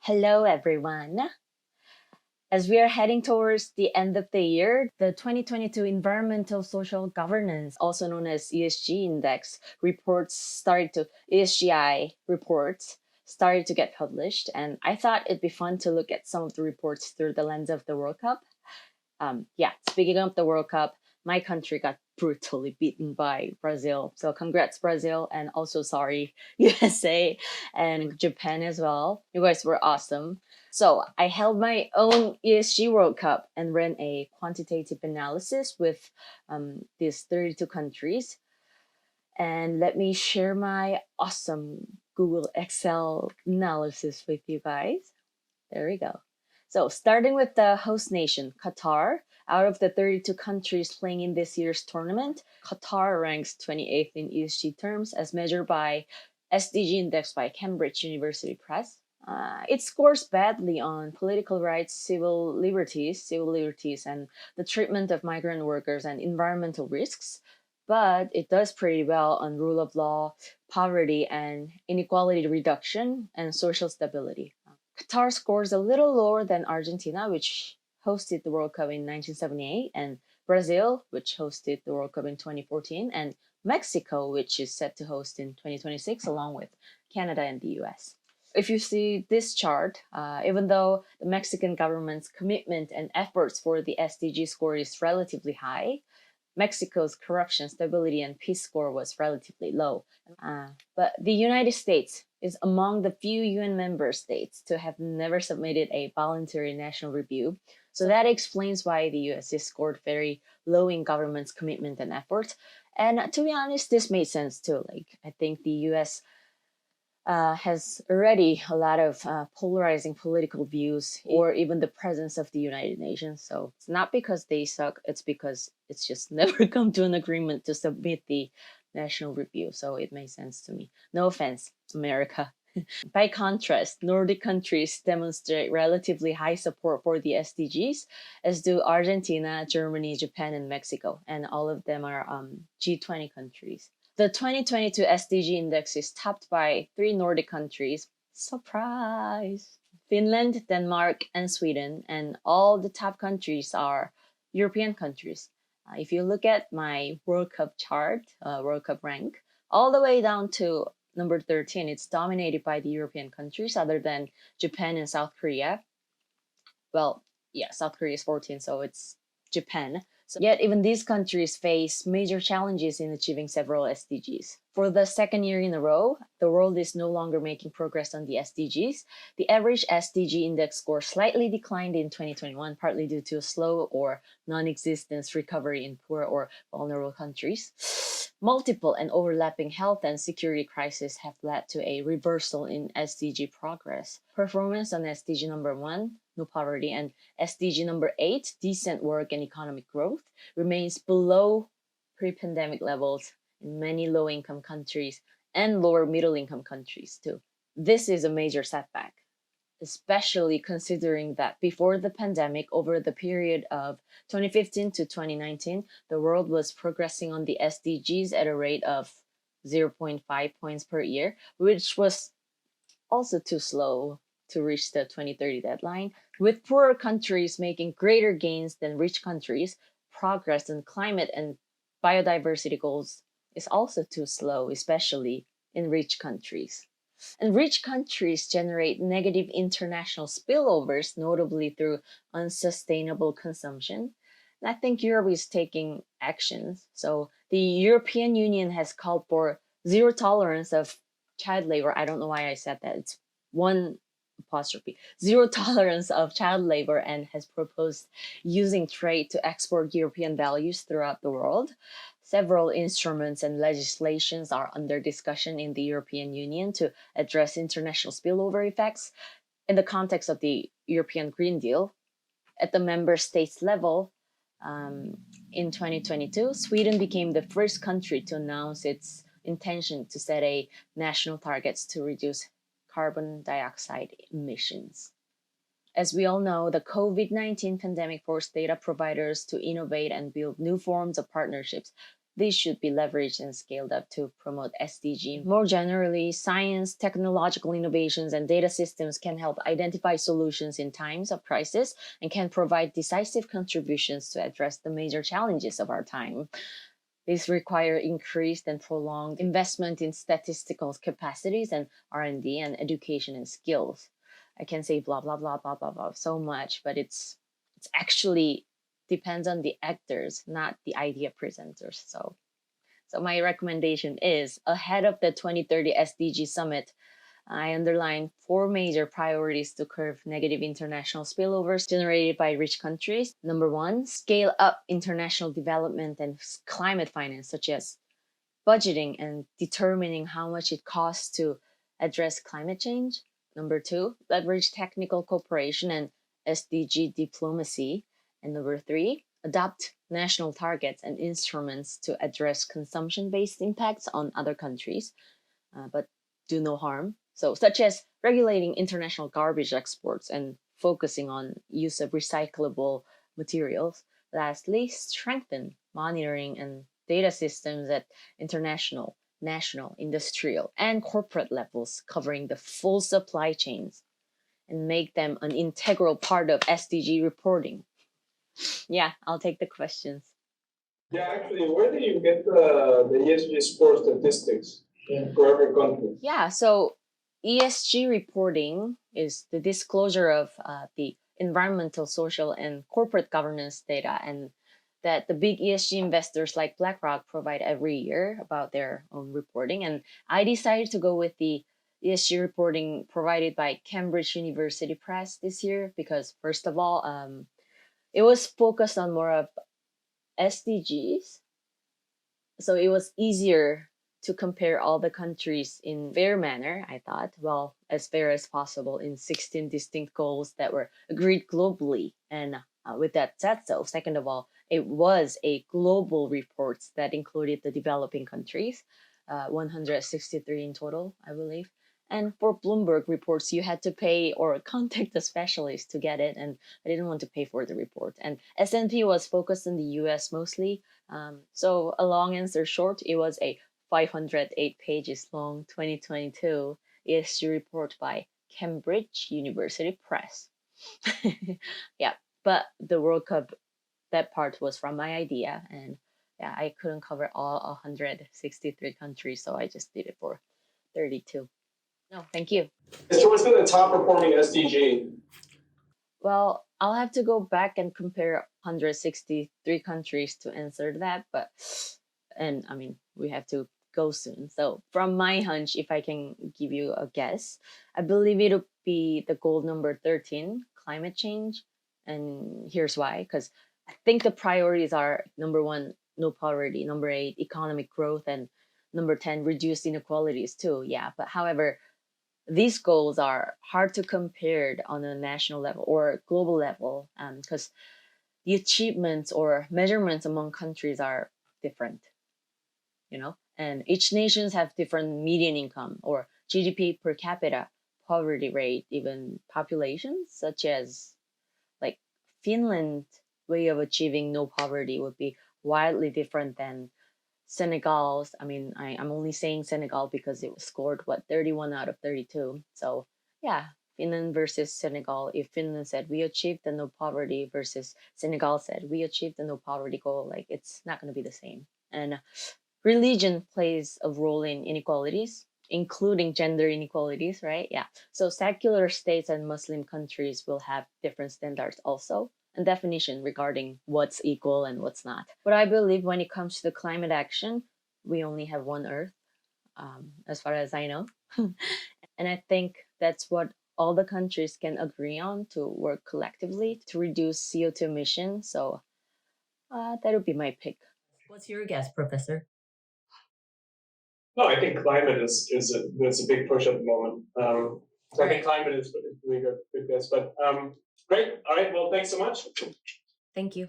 Hello, everyone. As we are heading towards the end of the year, the 2022 Environmental Social Governance, also known as ESG Index, ESGI reports started to get published. And I thought it'd be fun to look at some of the reports through the lens of the World Cup. Speaking of the World Cup, my country got brutally beaten by Brazil. So congrats, Brazil, and also sorry, USA and Japan as well. You guys were awesome. So I held my own ESG World Cup and ran a quantitative analysis with these 32 countries. And let me share my awesome Google Excel analysis with you guys. There we go. So starting with the host nation, Qatar, out of the 32 countries playing in this year's tournament, Qatar ranks 28th in ESG terms as measured by SDG Index by Cambridge University Press. It scores badly on political rights, civil liberties, and the treatment of migrant workers and environmental risks, but it does pretty well on rule of law, poverty and inequality reduction, and social stability. Qatar scores a little lower than Argentina, which hosted the World Cup in 1978, and Brazil, which hosted the World Cup in 2014, and Mexico, which is set to host in 2026, along with Canada and the US. If you see this chart, even though the Mexican government's commitment and efforts for the SDG score is relatively high, Mexico's corruption, stability, and peace score was relatively low. But the United States is among the few UN member states to have never submitted a voluntary national review. So that explains why the US is scored very low in government's commitment and efforts. And to be honest, this made sense too. I think the US has already a lot of polarizing political views or even the presence of the United Nations. So it's not because they suck, it's because it's just never come to an agreement to submit the national review. So it made sense to me. No offense, America. By contrast, Nordic countries demonstrate relatively high support for the SDGs, as do Argentina, Germany, Japan, and Mexico. And all of them are G20 countries. The 2022 SDG index is topped by 3 Nordic countries. Surprise! Finland, Denmark, and Sweden. And all the top countries are European countries. If you look at my World Cup chart, World Cup rank, all the way down to number 13, it's dominated by the European countries other than Japan and South Korea. Well, yeah, South Korea is 14, so it's Japan. Yet even these countries face major challenges in achieving several SDGs. For the second year in a row, the world is no longer making progress on the SDGs. The average SDG index score slightly declined in 2021, partly due to a slow or non-existent recovery in poor or vulnerable countries. Multiple and overlapping health and security crises have led to a reversal in SDG progress. Performance on SDG number 1, no poverty, and SDG number 8, decent work and economic growth, remains below pre-pandemic levels in many low-income countries and lower middle-income countries too. This is a major setback, especially considering that before the pandemic, over the period of 2015 to 2019, the world was progressing on the SDGs at a rate of 0.5 points per year, which was also too slow to reach the 2030 deadline. With poorer countries making greater gains than rich countries, progress in climate and biodiversity goals is also too slow, especially in rich countries. And rich countries generate negative international spillovers, notably through unsustainable consumption. And I think Europe is taking actions. So the European Union has called for zero tolerance of child labor. I don't know why I said that. It's one apostrophe. Zero tolerance of child labor, and has proposed using trade to export European values throughout the world. Several instruments and legislations are under discussion in the European Union to address international spillover effects in the context of the European Green Deal. At the member states level, in 2022, Sweden became the first country to announce its intention to set a national targets to reduce carbon dioxide emissions. As we all know, the COVID-19 pandemic forced data providers to innovate and build new forms of partnerships. these should be leveraged and scaled up to promote SDG. More generally, science, technological innovations, and data systems can help identify solutions in times of crisis and can provide decisive contributions to address the major challenges of our time. These require increased and prolonged investment in statistical capacities and R&D and education and skills. I can say blah blah blah blah blah blah so much, but it's actually depends on the actors, not the idea presenters. So my recommendation is ahead of the 2030 SDG summit, I underline 4 major priorities to curb negative international spillovers generated by rich countries. Number 1, scale up international development and climate finance, such as budgeting and determining how much it costs to address climate change. Number 2, leverage technical cooperation and SDG diplomacy. And number 3, adopt national targets and instruments to address consumption-based impacts on other countries, but do no harm. So, such as regulating international garbage exports and focusing on use of recyclable materials. Lastly, strengthen monitoring and data systems at international, national, industrial, and corporate levels, covering the full supply chains, and make them an integral part of SDG reporting. Yeah, I'll take the questions. Yeah, actually, where do you get the ESG score statistics for every country? Yeah, so ESG reporting is the disclosure of the environmental, social, and corporate governance data, and that the big ESG investors like BlackRock provide every year about their own reporting. And I decided to go with the ESG reporting provided by Cambridge University Press this year because, first of all, it was focused on more of SDGs. So it was easier to compare all the countries in fair manner, I thought, well, as fair as possible in 16 distinct goals that were agreed globally. And with that said, so second of all, it was a global report that included the developing countries, 163 in total, I believe. And for Bloomberg reports, you had to pay or contact a specialist to get it, and I didn't want to pay for the report. And S&P was focused on the US mostly. So a long answer short, it was a 508 pages long 2022 ESG report by Cambridge University Press. Yeah, but the World Cup, that part was from my idea, and yeah, I couldn't cover all 163 countries, so I just did it for 32. No, thank you. So what's been the top performing SDG? Well, I'll have to go back and compare 163 countries to answer that, and I mean, we have to go soon. So, from my hunch, if I can give you a guess, I believe it'll be the goal number 13, climate change. And here's why, because I think the priorities are number 1, no poverty, number 8, economic growth, and number 10, reduce inequalities too. Yeah, but however, these goals are hard to compare on a national level or global level because the achievements or measurements among countries are different, and each nations have different median income or GDP per capita, poverty rate, even populations, such as like Finland way of achieving no poverty would be wildly different than Senegal's. I mean, I'm only saying Senegal because it was scored 31 out of 32. So yeah, Finland versus Senegal. If Finland said we achieved the no poverty versus Senegal said we achieved the no poverty goal, like it's not going to be the same. And religion plays a role in inequalities, including gender inequalities, right? Yeah. So secular states and Muslim countries will have different standards also and definition regarding what's equal and what's not. But I believe when it comes to the climate action, we only have one Earth, as far as I know. And I think that's what all the countries can agree on to work collectively to reduce CO2 emissions. So that would be my pick. What's your guess, Professor? No, I think climate is a big push at the moment. So I think climate is really good guess. But great. All right. Well, thanks so much. Thank you.